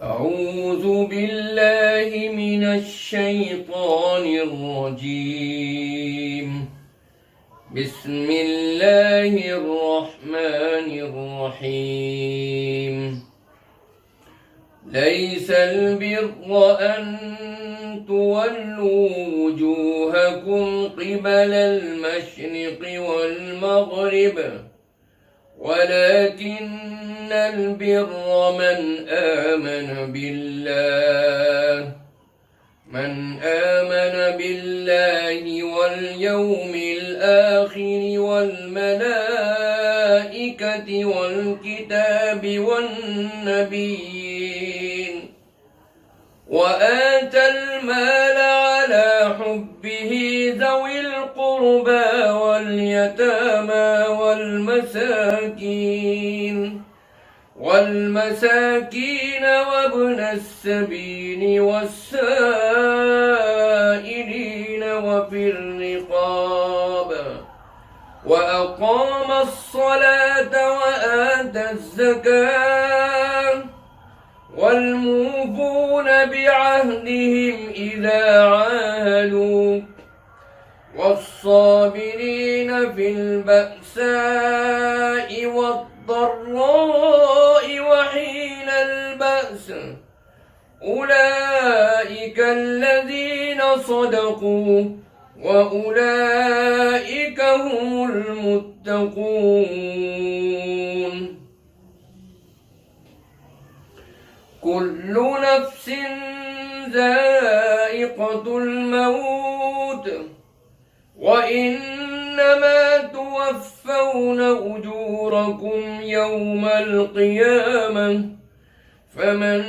أعوذ بالله من الشيطان الرجيم. بسم الله الرحمن الرحيم. ليس البر أن تولوا وجوهكم قبل المشرق والمغرب ولكن البر من آمن بالله واليوم الآخر والملائكة والكتاب والنبيين وآتى المال على حبه ذوي القربى واليتامى والمساكين وابن السبيل والسائلين وفي الرقاب وأقام الصلاة وآتى الزكاة والموفون بعهدهم إذا عاهدوا والصابرين في البأساء والضراء وحين البأس أولئك الذين صدقوا وأولئك هم المتقون. كل نفس ذائقة الموت وإنما توفون أجوركم يوم القيامة فمن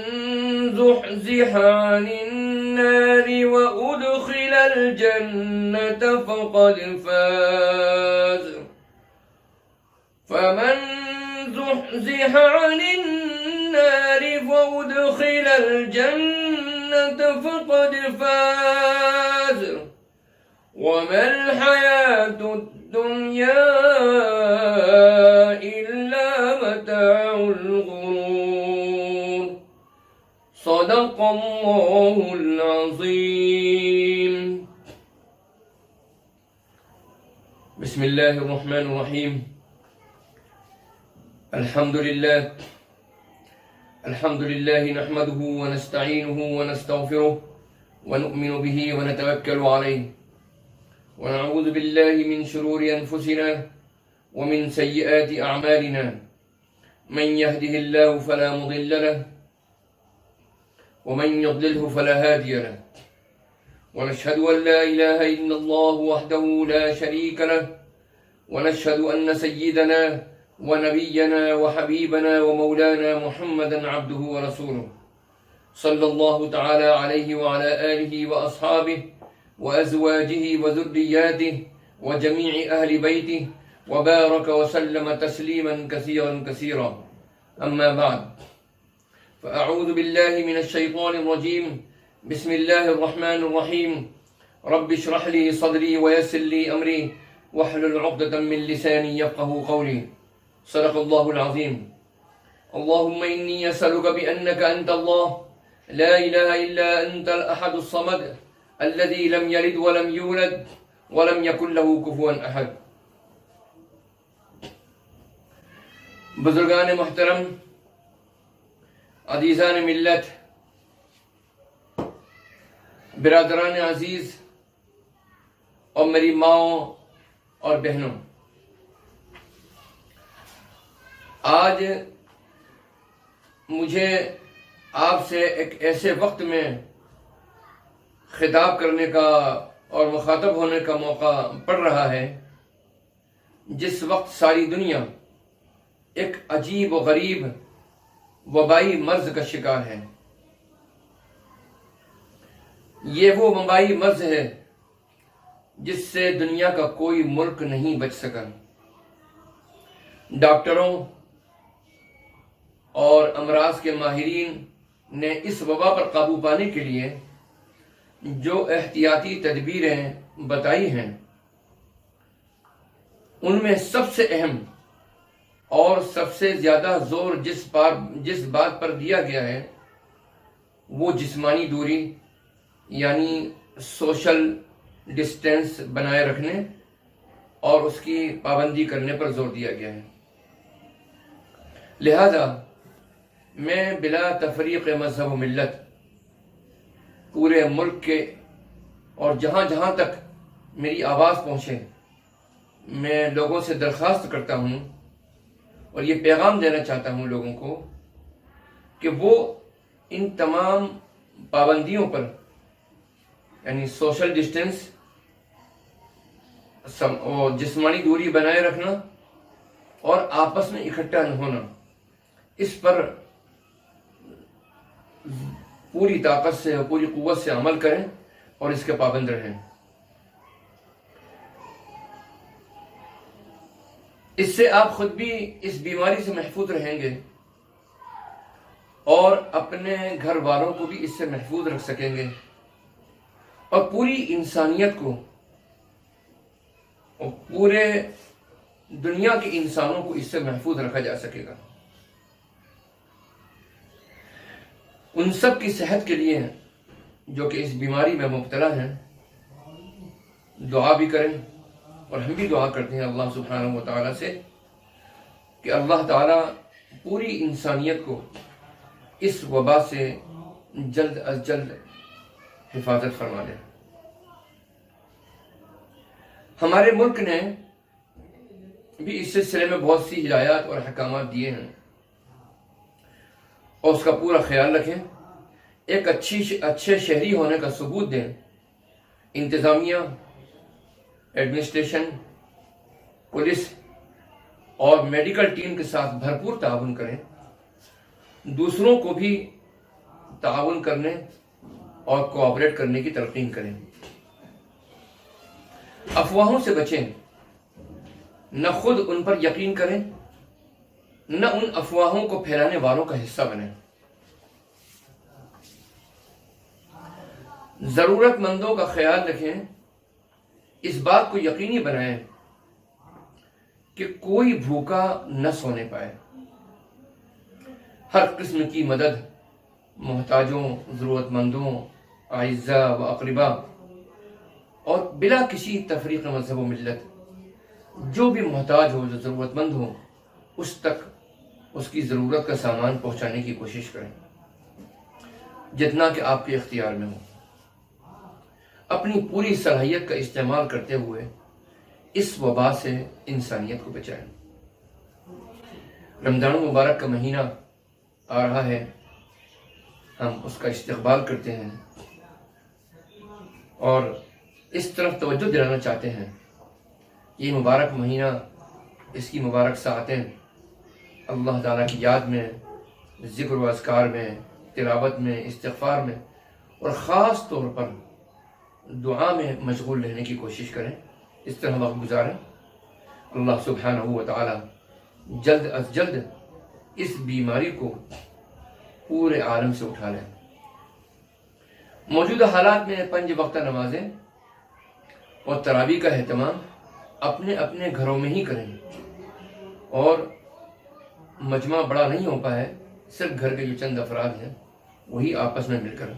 زحزح عن النار وأدخل الجنة فقد فاز. فمن زحزح عن النار وأدخل الجنة فقد فاز وما الحياة الدنيا إلا متاع الغرور. صدق الله العظيم. بسم الله الرحمن الرحيم. الحمد لله نحمده ونستعينه ونستغفره ونؤمن به ونتوكل عليه ونعوذ بالله من شرور أنفسنا ومن سيئات أعمالنا. من يهده الله فلا مضل له ومن يضلله فلا هادي له ونشهد أن لا إله إلا الله وحده لا شريك له ونشهد أن سيدنا ونبينا وحبيبنا ومولانا محمدا عبده ورسوله صلى الله تعالى عليه وعلى آله وأصحابه وأزواجه وذرياته وجميع أهل بيته وبارك وسلم تسليما كثيرا أما بعد فأعوذ بالله من الشيطان الرجيم. بسم الله الرحمن الرحيم. رب اشرح لي صدري ويسر لي أمري واحلل عقدة من لساني يفقه قولي. صدق الله العظيم. اللهم إني أسألك بأنك أنت الله لا إله إلا أنت الأحد الصمد الذي لم يلد ولم يولد ولم يكن له كفوا أحد. بزرگان محترم، عزیزان ملت، برادران عزیز اور میری ماؤں اور بہنوں، آج مجھے آپ سے ایک ایسے وقت میں خطاب کرنے کا اور مخاطب ہونے کا موقع پڑ رہا ہے جس وقت ساری دنیا ایک عجیب و غریب وبائی مرض کا شکار ہے. یہ وہ وبائی مرض ہے جس سے دنیا کا کوئی ملک نہیں بچ سکا. ڈاکٹروں اور امراض کے ماہرین نے اس وبا پر قابو پانے کے لیے جو احتیاطی تدبیریں بتائی ہیں ان میں سب سے اہم اور سب سے زیادہ زور جس بات پر دیا گیا ہے وہ جسمانی دوری یعنی سوشل ڈسٹینس بنائے رکھنے اور اس کی پابندی کرنے پر زور دیا گیا ہے۔ لہذا میں بلا تفریق مذہب و ملت پورے ملک کے اور جہاں جہاں تک میری آواز پہنچے میں لوگوں سے درخواست کرتا ہوں اور یہ پیغام دینا چاہتا ہوں لوگوں کو کہ وہ ان تمام پابندیوں پر یعنی سوشل ڈسٹینس اور جسمانی دوری بنائے رکھنا اور آپس میں اکٹھا نہ ہونا، اس پر پوری طاقت سے اور پوری قوت سے عمل کریں اور اس کے پابند رہیں۔ اس سے آپ خود بھی اس بیماری سے محفوظ رہیں گے اور اپنے گھر والوں کو بھی اس سے محفوظ رکھ سکیں گے، اور پوری انسانیت کو اور پورے دنیا کے انسانوں کو اس سے محفوظ رکھا جا سکے گا۔ ان سب کی صحت کے لیے جو کہ اس بیماری میں مبتلا ہیں دعا بھی کریں، اور ہم بھی دعا کرتے ہیں اللہ سبحانہ و تعالیٰ سے کہ اللہ تعالیٰ پوری انسانیت کو اس وبا سے جلد از جلد حفاظت فرما دے۔ ہمارے ملک نے بھی اس سلسلے میں بہت سی ہدایات اور احکامات دیے ہیں، اور اس کا پورا خیال رکھیں۔ ایک اچھے شہری ہونے کا ثبوت دیں، انتظامیہ، ایڈمنسٹریشن، پولیس اور میڈیکل ٹیم کے ساتھ بھرپور تعاون کریں، دوسروں کو بھی تعاون کرنے اور کوآپریٹ کرنے کی تلقین کریں۔ افواہوں سے بچیں، نہ خود ان پر یقین کریں نہ ان افواہوں کو پھیلانے والوں کا حصہ بنیں۔ ضرورت مندوں کا خیال رکھیں، اس بات کو یقینی بنائیں کہ کوئی بھوکا نہ سونے پائے۔ ہر قسم کی مدد محتاجوں، ضرورت مندوں، اعزاء و اقربا اور بلا کسی تفریق مذہب و ملت جو بھی محتاج ہو، جو ضرورت مند ہو، اس تک اس کی ضرورت کا سامان پہنچانے کی کوشش کریں جتنا کہ آپ کے اختیار میں ہو۔ اپنی پوری صلاحیت کا استعمال کرتے ہوئے اس وبا سے انسانیت کو بچائیں۔ رمضان المبارک کا مہینہ آ رہا ہے، ہم اس کا استقبال کرتے ہیں اور اس طرف توجہ دلانا چاہتے ہیں۔ یہ مبارک مہینہ، اس کی مبارک ساعتیں اللہ تعالیٰ کی یاد میں، ذکر و اذکار میں، تلاوت میں، استغفار میں اور خاص طور پر دعا میں مشغول رہنے کی کوشش کریں، اس طرح وقت گزاریں۔ اللہ سبحانہ و تعالیٰ جلد از جلد اس بیماری کو پورے عالم سے اٹھا لیں۔ موجودہ حالات میں 5 وقتہ نمازیں اور تراویح کا اہتمام اپنے اپنے گھروں میں ہی کریں، اور مجمع بڑا نہیں ہو پائے، صرف گھر کے جو چند افراد ہیں وہی آپس میں مل کر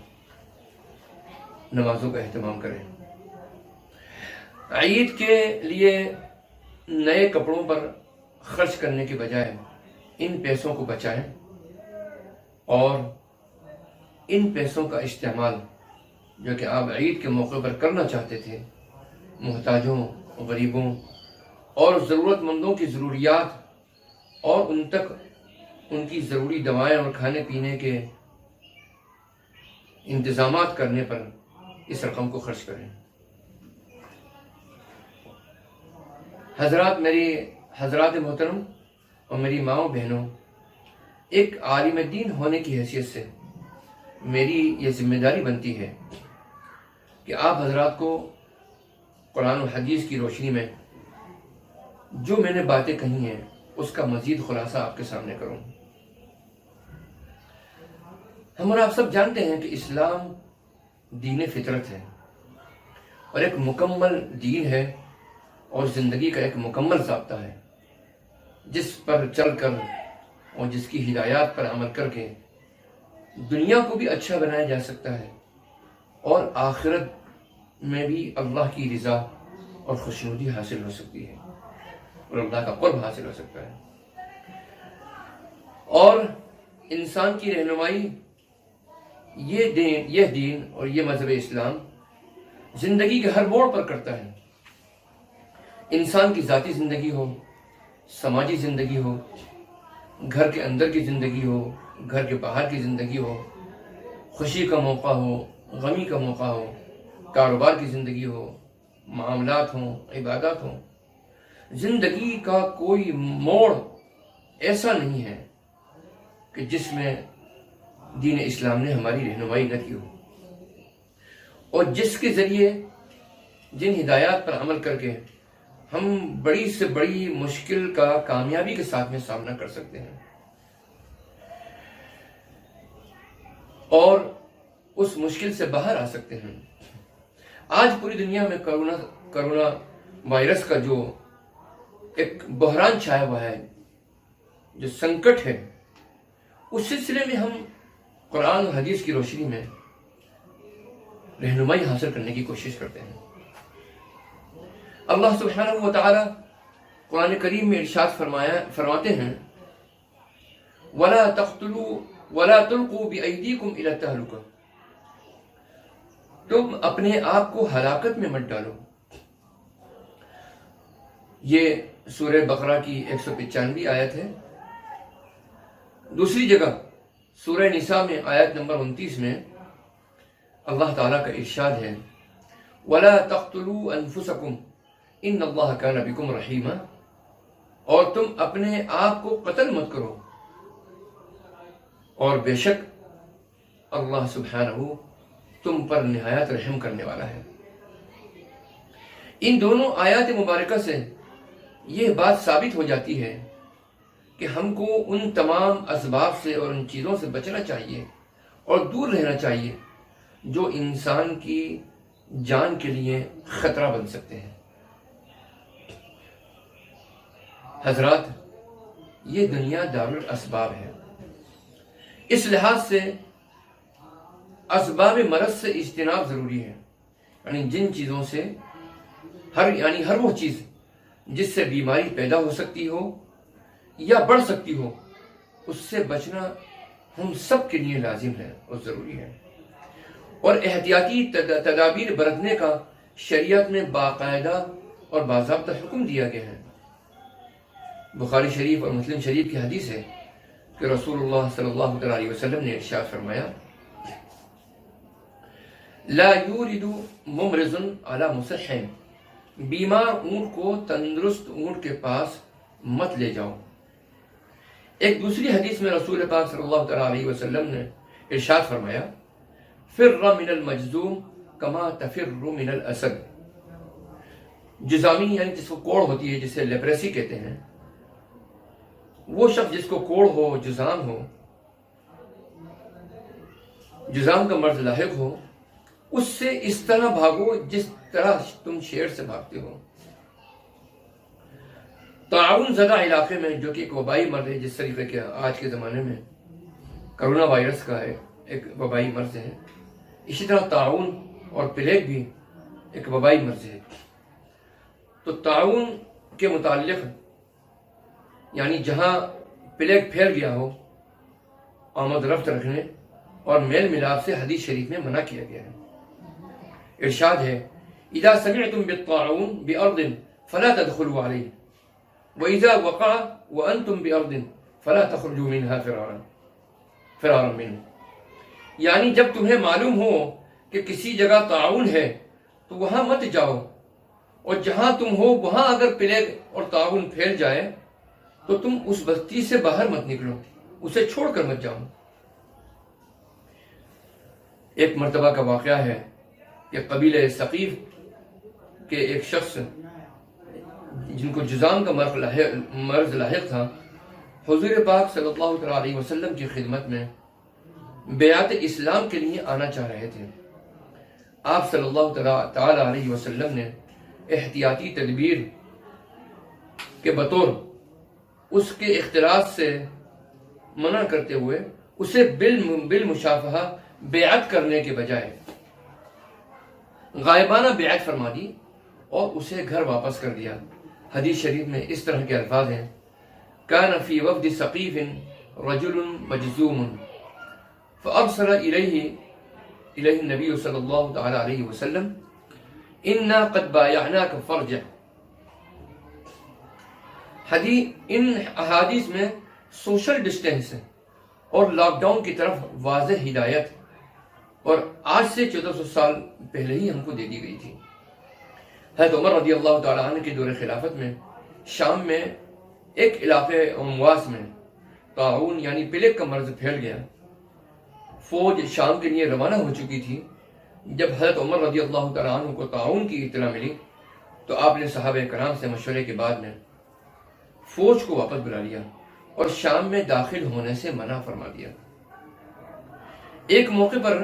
نمازوں کا اہتمام کریں۔ عید کے لیے نئے کپڑوں پر خرچ کرنے کے بجائے ان پیسوں کو بچائیں اور ان پیسوں کا استعمال جو کہ آپ عید کے موقع پر کرنا چاہتے تھے محتاجوں، غریبوں اور ضرورت مندوں کی ضروریات اور ان تک ان کی ضروری دوائیں اور کھانے پینے کے انتظامات کرنے پر اس رقم کو خرچ کریں۔ حضرات محترم اور میری ماؤں بہنوں، ایک عالم دین ہونے کی حیثیت سے میری یہ ذمہ داری بنتی ہے کہ آپ حضرات کو قرآن و حدیث کی روشنی میں جو میں نے باتیں کہی ہیں اس کا مزید خلاصہ آپ کے سامنے کروں۔ ہم اور آپ سب جانتے ہیں کہ اسلام دین فطرت ہے اور ایک مکمل دین ہے اور زندگی کا ایک مکمل ضابطہ ہے جس پر چل کر اور جس کی ہدایات پر عمل کر کے دنیا کو بھی اچھا بنایا جا سکتا ہے اور آخرت میں بھی اللہ کی رضا اور خوشنودی حاصل ہو سکتی ہے اور اللہ کا قرب حاصل ہو سکتا ہے. اور انسان کی رہنمائی یہ دین اور یہ مذہب اسلام زندگی کے ہر موڑ پر کرتا ہے. انسان کی ذاتی زندگی ہو، سماجی زندگی ہو، گھر کے اندر کی زندگی ہو، گھر کے باہر کی زندگی ہو، خوشی کا موقع ہو، غمی کا موقع ہو، کاروبار کی زندگی ہو، معاملات ہوں، عبادات ہوں، زندگی کا کوئی موڑ ایسا نہیں ہے کہ جس میں دین اسلام نے ہماری رہنمائی نہ کی ہو، اور جس کے ذریعے جن ہدایات پر عمل کر کے ہم بڑی سے بڑی مشکل کا کامیابی کے ساتھ میں سامنا کر سکتے ہیں اور اس مشکل سے باہر آ سکتے ہیں. آج پوری دنیا میں کرونا وائرس کا جو ایک بحران چھایا ہوا ہے، جو سنکٹ ہے، اس سلسلے میں ہم قرآن اور حدیث کی روشنی میں رہنمائی حاصل کرنے کی کوشش کرتے ہیں. اللہ سبحانہ و تعالی قرآن کریم میں ارشاد فرماتے ہیں وَلَا تَقْتُلُوا وَلَا تُلْقُوا بِأَيْدِيكُمْ إِلَى التَّهْلُكَةِ، تم اپنے آپ کو ہلاکت میں مت ڈالو. یہ سورہ بقرہ کی 195 آیت ہے. دوسری جگہ سورہ نساء میں آیت نمبر 29 میں اللہ تعالیٰ کا ارشاد ہے وَلَا تَقْتُلُوا أَنفُسَكُمْ إِنَّ اللَّهَ كَانَ بِكُمْ رَحِيمًا، اور تم اپنے آپ کو قتل مت کرو اور بے شک اللہ سبحانہ تم پر نہایت رحم کرنے والا ہے. ان دونوں آیات مبارکہ سے یہ بات ثابت ہو جاتی ہے کہ ہم کو ان تمام اسباب سے اور ان چیزوں سے بچنا چاہیے اور دور رہنا چاہیے جو انسان کی جان کے لیے خطرہ بن سکتے ہیں. حضرات، یہ دنیا دار الاسباب ہے. اس لحاظ سے اسباب مرض سے اجتناب ضروری ہے. یعنی جن چیزوں سے ہر وہ چیز جس سے بیماری پیدا ہو سکتی ہو یا بڑھ سکتی ہو، اس سے بچنا ہم سب کے لیے لازم ہے اور ضروری ہے. اور احتیاطی تدابیر برتنے کا شریعت میں باقاعدہ اور باضابطہ حکم دیا گیا ہے. بخاری شریف اور مسلم شریف کی حدیث ہے کہ رسول اللہ صلی اللہ علیہ وسلم نے ارشاد فرمایا لا یورد ممرض علی مصح، بیمار اونٹ کو تندرست اونٹ کے پاس مت لے جاؤ. ایک دوسری حدیث میں رسول پاک صلی اللہ علیہ وسلم نے ارشاد فرمایا فر من المجذوم کما تفر من الاسد. جذامی یعنی جس کو کوڑ ہوتی ہے، جسے لیپریسی کہتے ہیں، وہ شخص جس کو کوڑ ہو، جذام ہو، جذام کا مرض لاحق ہو، اس سے اس طرح بھاگو جس طرح تم شیر سے بھاگتے ہو. تعاون زدہ علاقے میں، جو کہ ایک وبائی مرض ہے، جس طریقے کے آج کے زمانے میں کرونا وائرس کا ایک وبائی مرض ہے، اسی طرح تعاون اور پلیگ بھی ایک وبائی مرض ہے. تو تعاون کے متعلق یعنی جہاں پلیگ پھیل گیا ہو، آمد رفت رکھنے اور میل ملاپ سے حدیث شریف میں منع کیا گیا ہے. ارشاد ہے اذا سمعتم بالطاعون بارض فلا تدخلوا عليه واذا وقع وانتم بارض فلا تخرجوا منها فرارا منه. یعنی جب تمہیں معلوم ہو کہ کسی جگہ طاعون ہے تو وہاں مت جاؤ، اور جہاں تم ہو وہاں اگر پلیگ اور طاعون پھیل جائے تو تم اس بستی سے باہر مت نکلو، اسے چھوڑ کر مت جاؤ. ایک مرتبہ کا واقعہ ہے کہ قبیلہ ثقیف کے ایک شخص جن کو جذام کا مرض لاحق تھا، حضور پاک صلی اللہ علیہ وسلم کی خدمت میں بیعت اسلام کے لیے آنا چاہ رہے تھے. آپ صلی اللہ تعالی علیہ وسلم نے احتیاطی تدبیر کے بطور اس کے اختلاط سے منع کرتے ہوئے اسے بالمشافہہ بیعت کرنے کے بجائے غائبانہ بیعت فرما دی اور اسے گھر واپس کر دیا۔ حدیث شریف میں اس طرح کے الفاظ ہیں، کان فی وفد ثقیف رجل مجزوم فارسل الیہ النبی صلی اللہ تعالی علیہ وسلم انا قد بایعناک فارجع۔ ان احادیث میں سوشل ڈسٹینس اور لاک ڈاؤن کی طرف واضح ہدایت اور آج سے 1400 سال پہلے ہی ہم کو دے دی گئی تھی۔ حضرت عمر رضی اللہ تعالیٰ عنہ کے دور خلافت میں شام میں ایک علاقے امواس میں طاعون یعنی پلیگ کا مرض پھیل گیا۔ فوج شام کے لیے روانہ ہو چکی تھی۔ جب حضرت عمر رضی اللہ تعالیٰ عنہ کو طاعون کی اطلاع ملی تو آپ نے صحابہ کرام سے مشورے کے بعد میں فوج کو واپس بلا لیا اور شام میں داخل ہونے سے منع فرما دیا۔ ایک موقع پر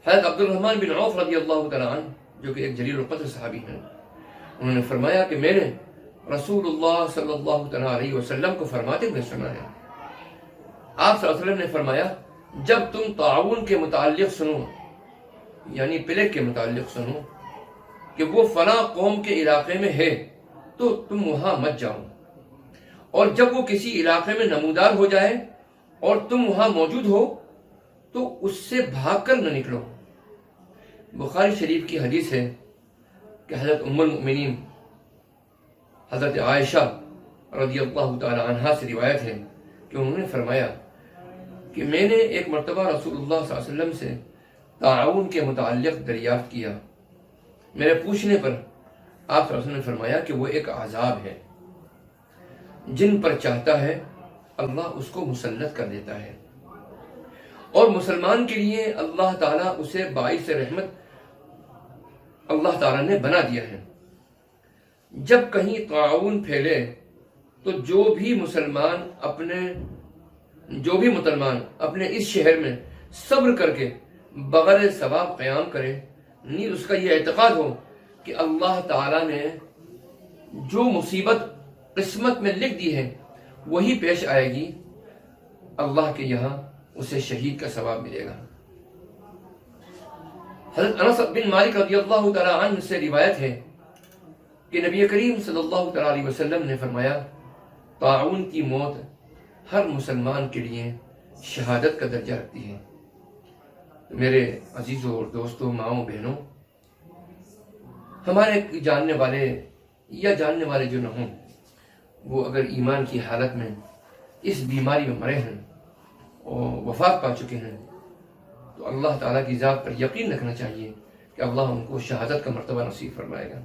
حضرت عبد الرحمن بن عوف رضی اللہ تعالیٰ عنہ جو کہ ایک جلیل القدر صحابی ہیں، انہوں نے فرمایا کہ میں نے رسول اللہ صلی اللہ تعالیٰ علیہ وسلم کو فرماتے ہوئے سنا ہے۔ آپ صلی اللہ علیہ وسلم نے فرمایا، جب تم طاعون کے متعلق سنو یعنی پلیگ کے متعلق سنو کہ وہ فلاں قوم کے علاقے میں ہے تو تم وہاں مت جاؤ، اور جب وہ کسی علاقے میں نمودار ہو جائے اور تم وہاں موجود ہو تو اس سے بھاگ کر نہ نکلو۔ بخاری شریف کی حدیث ہے کہ حضرت ام المؤمنین حضرت عائشہ رضی اللہ تعالی عنہا سے روایت ہے کہ انہوں نے فرمایا کہ میں نے ایک مرتبہ رسول اللہ صلی اللہ علیہ وسلم سے طاعون کے متعلق دریافت کیا۔ میرے پوچھنے پر آپ صلی اللہ علیہ وسلم نے فرمایا کہ وہ ایک عذاب ہے، جن پر چاہتا ہے اللہ اس کو مسلط کر دیتا ہے، اور مسلمان کے لیے اللہ تعالیٰ اسے باعث رحمت اللہ تعالیٰ نے بنا دیا ہے۔ جب کہیں طاعون پھیلے تو جو بھی مسلمان اپنے اس شہر میں صبر کر کے بغیر ثواب قیام کرے، نیز اس کا یہ اعتقاد ہو کہ اللہ تعالیٰ نے جو مصیبت قسمت میں لکھ دی ہے وہی پیش آئے گی، اللہ کے یہاں اسے شہید کا ثواب ملے گا۔ حضرت انس بن مالک رضی اللہ تعالی عنہ سے روایت ہے کہ نبی کریم صلی اللہ تعالی علیہ وسلم نے فرمایا، طاعون کی موت ہر مسلمان کے لیے شہادت کا درجہ رکھتی ہے۔ میرے عزیزوں اور دوستوں، ماؤں بہنوں، ہمارے جاننے والے یا جاننے والے جو نہ ہوں، وہ اگر ایمان کی حالت میں اس بیماری میں مرے ہیں اور وفات پا چکے ہیں تو اللہ تعالیٰ کی ذات پر یقین رکھنا چاہیے کہ اللہ ان کو شہادت کا مرتبہ نصیب فرمائے گا۔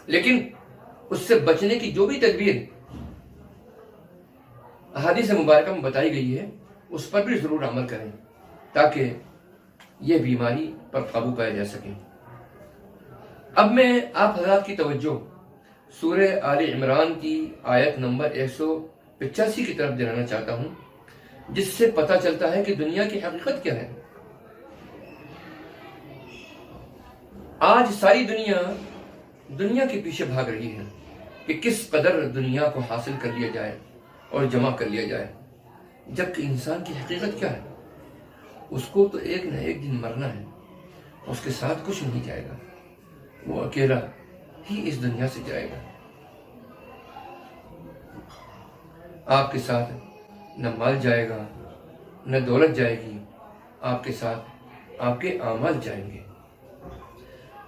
لیکن اس سے بچنے کی جو بھی تدبیر احادیث مبارکہ میں بتائی گئی ہے اس پر بھی ضرور عمل کریں تاکہ یہ بیماری پر قابو پایا جا سکے۔ اب میں آپ حضرات کی توجہ سورہ آل عمران کی آیت نمبر 185 کی طرف دلانا چاہتا ہوں، جس سے پتہ چلتا ہے کہ دنیا کی حقیقت کیا ہے۔ آج ساری دنیا کے پیچھے بھاگ رہی ہے کہ کس قدر دنیا کو حاصل کر لیا جائے اور جمع کر لیا جائے، جبکہ انسان کی حقیقت کیا ہے؟ اس کو تو ایک نہ ایک دن مرنا ہے، اس کے ساتھ کچھ نہیں جائے گا، وہ اکیلا ہی اس دنیا سے جائے گا۔ آپ کے ساتھ نہ مال جائے گا نہ دولت جائے گی، آپ کے ساتھ آپ کے اعمال جائیں گے۔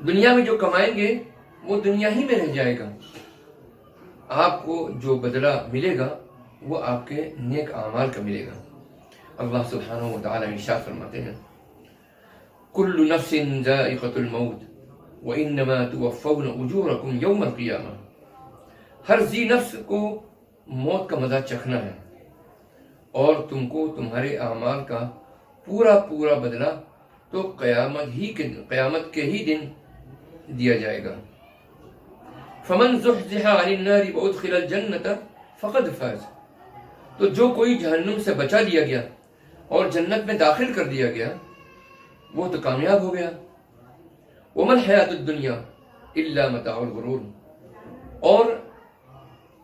دنیا میں جو کمائیں گے وہ دنیا ہی میں رہ جائے گا، آپ کو جو بدلہ ملے گا وہ آپ کے نیک اعمال کا ملے گا۔ اللہ سبحانہ و تعالی ارشاد فرماتے ہیں، کل نفس ذائقۃ الموت وانما توفون اجورکم یوم القیامہ۔ ہر ذی نفس کو موت کا مزہ چکھنا ہے اور تم کو تمہارے اعمال کا پورا بدلہ تو قیامت کے ہی دن دیا جائے گا۔ فمن زحزح عن النار وادخل الجنۃ فقد فاز۔ تو جو کوئی جہنم سے بچا لیا گیا اور جنت میں داخل کر دیا گیا وہ تو کامیاب ہو گیا۔ وما الحیات الدنیا الا متاع الغرور۔ اور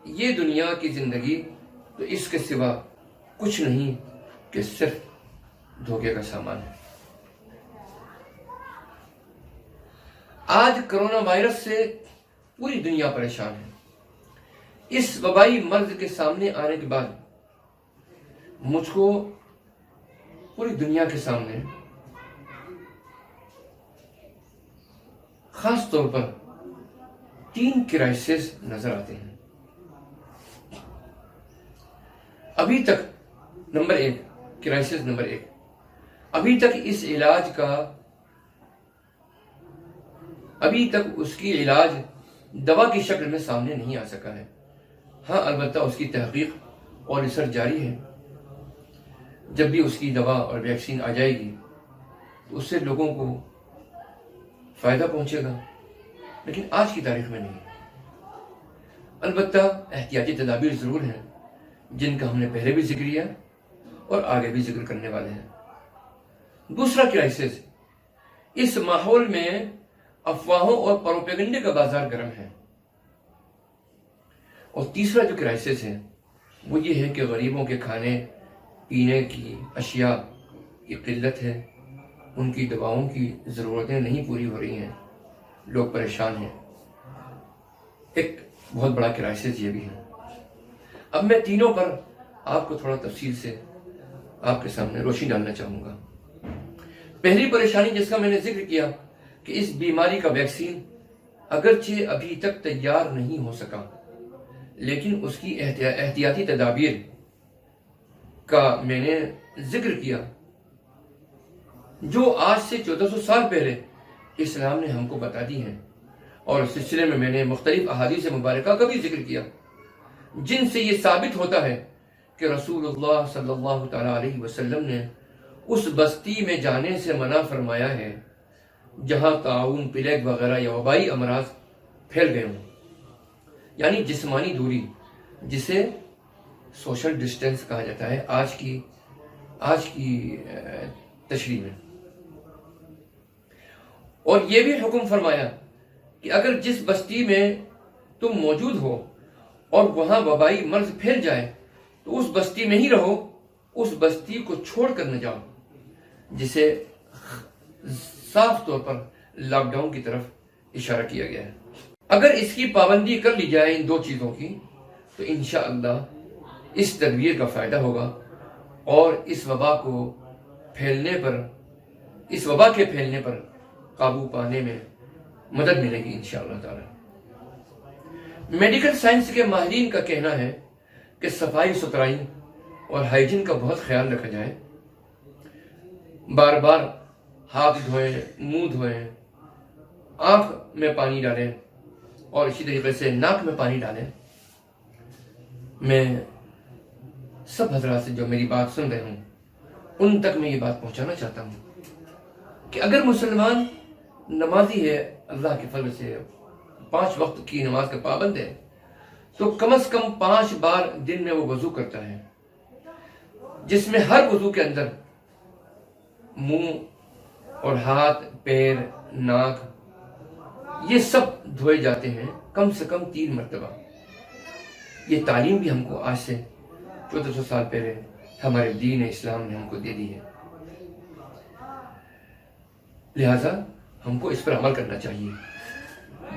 یہ دنیا کی زندگی تو اس کے سوا کچھ نہیں کہ صرف دھوکے کا سامان ہے۔ آج کرونا وائرس سے پوری دنیا پریشان ہے۔ اس وبائی مرض کے سامنے آنے کے بعد مجھ کو پوری دنیا کے سامنے خاص طور پر 3 کرائسس نظر آتے ہیں۔ ابھی تک نمبر 1 کرائسس نمبر 1، ابھی تک اس کی علاج دوا کی شکل میں سامنے نہیں آ سکا ہے۔ ہاں البتہ اس کی تحقیق اور ریسرچ جاری ہے۔ جب بھی اس کی دوا اور ویکسین آ جائے گی تو اس سے لوگوں کو فائدہ پہنچے گا، لیکن آج کی تاریخ میں نہیں۔ البتہ احتیاطی تدابیر ضرور ہیں جن کا ہم نے پہلے بھی ذکر کیا اور آگے بھی ذکر کرنے والے ہیں۔ دوسرا کرائسس، اس ماحول میں افواہوں اور پروپیگنڈے کا بازار گرم ہے۔ اور تیسرا جو کرائسس ہے وہ یہ ہے کہ غریبوں کے کھانے پینے کی اشیاء کی قلت ہے، ان کی دواؤں کی ضرورتیں نہیں پوری ہو رہی ہیں، لوگ پریشان ہیں۔ ایک بہت بڑا کرائسس یہ بھی ہے۔ اب میں تینوں پر آپ کو تھوڑا تفصیل سے آپ کے سامنے روشنی ڈالنا چاہوں گا۔ پہلی پریشانی جس کا میں نے ذکر کیا کہ اس بیماری کا ویکسین اگرچہ ابھی تک تیار نہیں ہو سکا، لیکن اس کی احتیاطی تدابیر کا میں نے ذکر کیا جو آج سے 1400 سال پہلے اسلام نے ہم کو بتا دی ہیں، اور اس سلسلے میں نے مختلف احادیث مبارکہ کا بھی ذکر کیا جن سے یہ ثابت ہوتا ہے کہ رسول اللہ صلی اللہ تعالیٰ علیہ وسلم نے اس بستی میں جانے سے منع فرمایا ہے جہاں طاعون، پلیگ وغیرہ یا وبائی امراض پھیل گئے ہوں، یعنی جسمانی دوری جسے سوشل ڈسٹینس کہا جاتا ہے آج کی تشریح میں۔ اور یہ بھی حکم فرمایا کہ اگر جس بستی میں تم موجود ہو اور وہاں وبائی مرض پھیل جائے تو اس بستی میں ہی رہو، اس بستی کو چھوڑ کر نہ جاؤ، جسے صاف طور پر لاک ڈاؤن کی طرف اشارہ کیا گیا ہے۔ اگر اس کی پابندی کر لی جائے ان 2 چیزوں کی تو انشاءاللہ اس تدبیر کا فائدہ ہوگا اور اس وبا کے پھیلنے پر قابو پانے میں مدد ملے گی انشاءاللہ تعالی۔ میڈیکل سائنس کے ماہرین کا کہنا ہے کہ صفائی ستھرائی اور ہائیجین کا بہت خیال رکھا جائے، بار بار ہاتھ دھوئیں، منہ دھوئیں، آنکھ میں پانی ڈالیں اور اسی طریقے سے ناک میں پانی ڈالیں۔ میں سب حضرات سے جو میری بات سن رہے ہوں ان تک میں یہ بات پہنچانا چاہتا ہوں کہ اگر مسلمان نمازی ہے، اللہ کے فضل سے 5 وقت کی نماز کا پابند ہے، تو کم از کم 5 بار دن میں وہ وضو کرتا ہے، جس میں ہر وضو کے اندر منہ اور ہاتھ، پیر، ناک یہ سب دھوئے جاتے ہیں کم سے کم 3 مرتبہ۔ یہ تعلیم بھی ہم کو آج سے 1400 سال پہلے ہمارے دین اسلام نے ہم کو دے دی ہے، لہذا ہم کو اس پر عمل کرنا چاہیے۔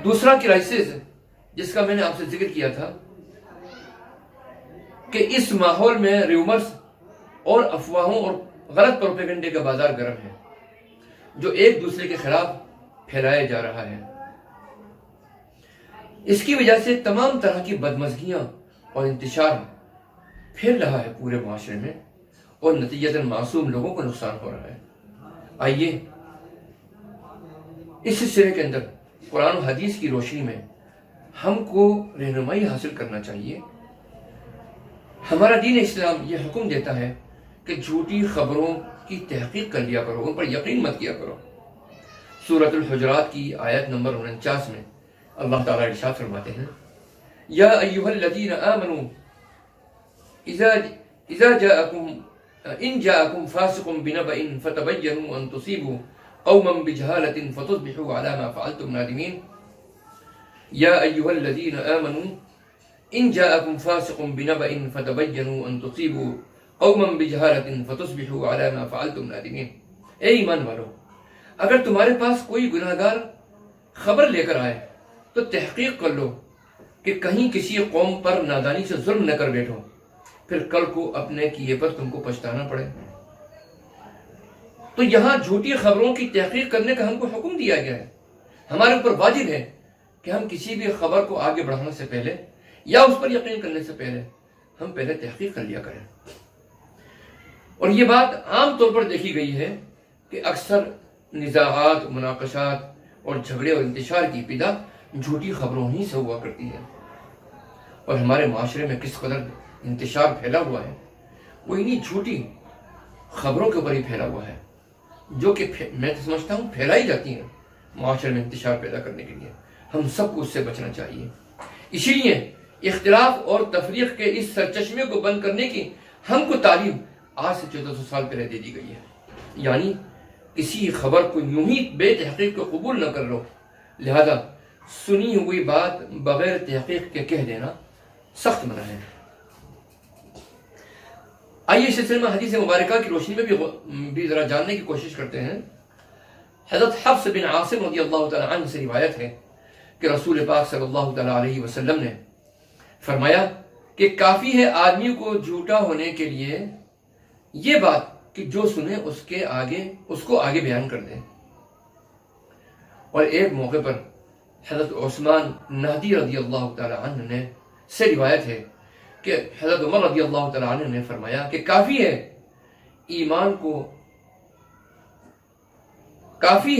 دوسرا کرائسس جس کا میں نے آپ سے ذکر کیا تھا کہ اس ماحول میں ریومرز اور افواہوں اور غلط پروپیگنڈے کا بازار گرم ہے جو ایک دوسرے کے خلاف پھیلایا جا رہا ہے۔ اس کی وجہ سے تمام طرح کی بدمزگیاں اور انتشار پھیل رہا ہے پورے معاشرے میں اور نتیجتاً معصوم لوگوں کو نقصان ہو رہا ہے۔ آئیے اس سلسلے کے اندر قرآن و حدیث کی روشنی میں ہم کو رہنمائی حاصل کرنا چاہیے۔ ہمارا دین اسلام یہ حکم دیتا ہے کہ جھوٹی خبروں کی تحقیق کر لیا کرو، ان پر یقین مت کیا کرو۔ سورۃ الحجرات کی آیت نمبر 49 میں اللہ تعالیٰ ارشاد فرماتے ہیں، یا ایھا الذین آمنوا ان جاءکم فاسق بنبأ فتبینوا ان تصیبوا قوما بجہالۃ فتصبحوا علی ما فعلتم نادمین۔ یا ایھا الذین آمنوا ان جاءکم فاسق بنبأ فتبینوا ان تصیبوا قوما بجہالۃ فتصبحوا علی ما فعلتم نادمین۔ اے ایمان والو، اگر تمہارے پاس کوئی گناہگار خبر لے کر آئے تو تحقیق کر لو کہ کہیں کسی قوم پر نادانی سے ظلم نہ کر بیٹھو، پھر کل کو اپنے کیے پر تم کو پچھتانا پڑے۔ تو یہاں جھوٹی خبروں کی تحقیق کرنے کا ہم کو حکم دیا گیا ہے۔ ہمارے اوپر واجب ہے کہ ہم کسی بھی خبر کو آگے بڑھانے سے پہلے یا اس پر یقین کرنے سے پہلے ہم پہلے تحقیق کر لیا کریں۔ اور یہ بات عام طور پر دیکھی گئی ہے کہ اکثر نزاعات، مناقشات اور جھگڑے اور انتشار کی ابتدا جھوٹی خبروں ہی سے ہوا کرتی ہے۔ اور ہمارے معاشرے میں کس قدر انتشار پھیلا ہوا ہے وہ انہی جھوٹی خبروں کے اوپر ہی پھیلا ہوا ہے، جو کہ میں تو سمجھتا ہوں پھیلائی جاتی ہیں معاشرے میں انتشار پیدا کرنے کے لیے۔ ہم سب کو اس سے بچنا چاہیے۔ اسی لیے اختلاف اور تفریق کے اس سرچشمے کو بند کرنے کی ہم کو تعلیم آج سے 1400 سال پہلے دے دی گئی ہے۔ یعنی کسی خبر کو یوں ہی بے تحقیق کو قبول نہ کر لو، لہذا سنی ہوئی بات بغیر تحقیق کے کہہ دینا سخت منع ہے۔ آئیے اس سلسلے میں حدیث مبارکہ کی روشنی میں بھی ذرا جاننے کی کوشش کرتے ہیں۔ حضرت حفص بن عاصم رضی اللہ تعالی عنہ سے روایت ہے کہ رسول پاک صلی اللہ تعالی علیہ وسلم نے فرمایا کہ کافی ہے آدمی کو جھوٹا ہونے کے لیے یہ بات کہ جو سنے اس کو آگے بیان کر دیں۔ اور ایک موقع پر حضرت عثمان نہدی رضی اللہ تعالی عنہ نے سے روایت ہے کہ حضرت عمر رضی اللہ تعالی عنہ نے فرمایا کہ کافی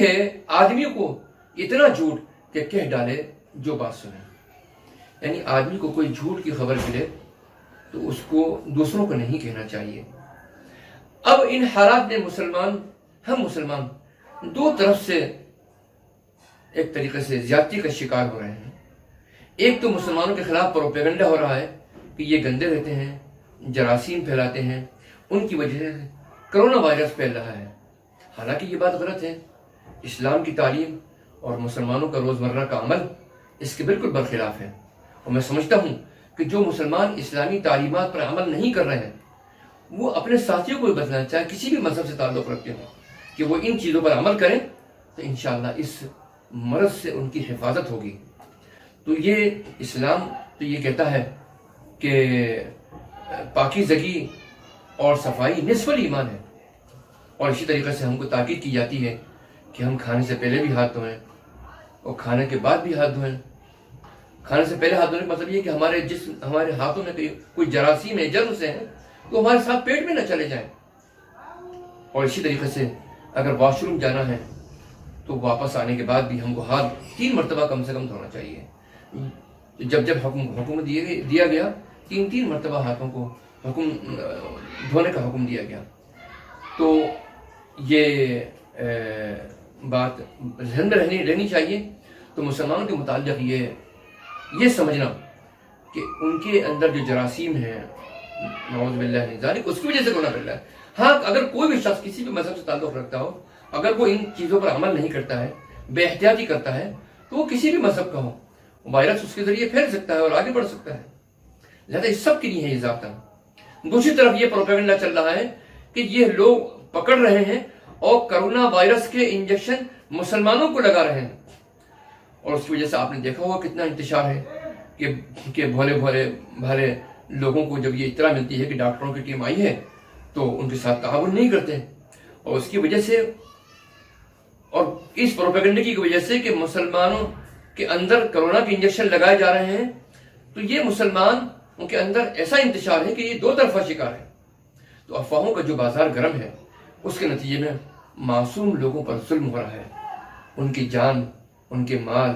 ہے آدمی کو اتنا جھوٹ کہ کہہ ڈالے جو بات سنے۔ یعنی آدمی کو کوئی جھوٹ کی خبر ملے تو اس کو دوسروں کو نہیں کہنا چاہیے۔ اب ان حالات میں ہم مسلمان دو طرف سے ایک طریقے سے زیادتی کا شکار ہو رہے ہیں۔ ایک تو مسلمانوں کے خلاف پروپیگنڈا ہو رہا ہے کہ یہ گندے رہتے ہیں، جراثیم پھیلاتے ہیں، ان کی وجہ سے کرونا وائرس پھیل رہا ہے۔ حالانکہ یہ بات غلط ہے۔ اسلام کی تعلیم اور مسلمانوں کا روزمرہ کا عمل اس کے بالکل برخلاف ہے۔ اور میں سمجھتا ہوں کہ جو مسلمان اسلامی تعلیمات پر عمل نہیں کر رہے ہیں وہ اپنے ساتھیوں کو بھی بتانا چاہے کسی بھی مذہب سے تعلق رکھتے ہوں کہ وہ ان چیزوں پر عمل کریں تو انشاءاللہ اس مرض سے ان کی حفاظت ہوگی۔ تو یہ اسلام تو یہ کہتا ہے کہ پاکیزگی اور صفائی نصف الایمان ہے، اور اسی طریقے سے ہم کو تاکید کی جاتی ہے کہ ہم کھانے سے پہلے بھی ہاتھ دھوئیں اور کھانے کے بعد بھی ہاتھ دھوئیں۔ کھانے سے پہلے ہاتھ دھونے کا مطلب یہ کہ ہمارے ہاتھوں میں کوئی جراثیم ہے، جرم سے ہیں تو ہمارے ساتھ پیٹ میں نہ چلے جائیں۔ اور اسی طریقے سے اگر واش روم جانا ہے تو واپس آنے کے بعد بھی ہم کو ہاتھ 3 مرتبہ کم سے کم دھونا چاہیے۔ جب حکم دیا گیا 3 مرتبہ ہاتھوں کو دھونے کا حکم دیا گیا، تو یہ بات ذہن میں رہنی چاہیے۔ تو مسلمانوں کے متعلق یہ سمجھنا کہ ان کے اندر جو جراثیم ہیں نعوذ باللہ من ذالک اس کی وجہ سے گناہ کر رہا ہے۔ ہاں اگر کوئی بھی شخص کسی بھی مذہب سے تعلق رکھتا ہو، اگر وہ ان چیزوں پر عمل نہیں کرتا ہے، بے احتیاطی کرتا ہے، تو وہ کسی بھی مذہب کا ہو، وائرس اس کے ذریعے پھیل سکتا ہے اور آگے بڑھ سکتا ہے۔ لہذا اس سب کے لیے ہے یہ ضابطہ۔ دوسری طرف یہ پروپیگنڈا چل رہا ہے کہ یہ لوگ پکڑ رہے ہیں اور کرونا وائرس کے انجیکشن مسلمانوں کو لگا رہے ہیں، اور اس کی وجہ سے آپ نے دیکھا ہوا کتنا انتشار ہے کہ بھلے لوگوں کو جب یہ اطلاع ملتی ہے کہ ڈاکٹروں کی ٹیم آئی ہے تو ان کے ساتھ تعاون نہیں کرتے، اور اس کی وجہ سے اور اس پروپیگنڈے کی وجہ سے کہ مسلمانوں کے اندر کرونا کے انجیکشن لگائے جا رہے ہیں، تو یہ مسلمان ان کے اندر ایسا انتشار ہے کہ یہ دو طرفہ شکار ہے۔ تو افواہوں کا جو بازار گرم ہے اس کے نتیجے میں معصوم لوگوں پر ظلم ہو رہا ہے، ان کی جان، ان کے مال،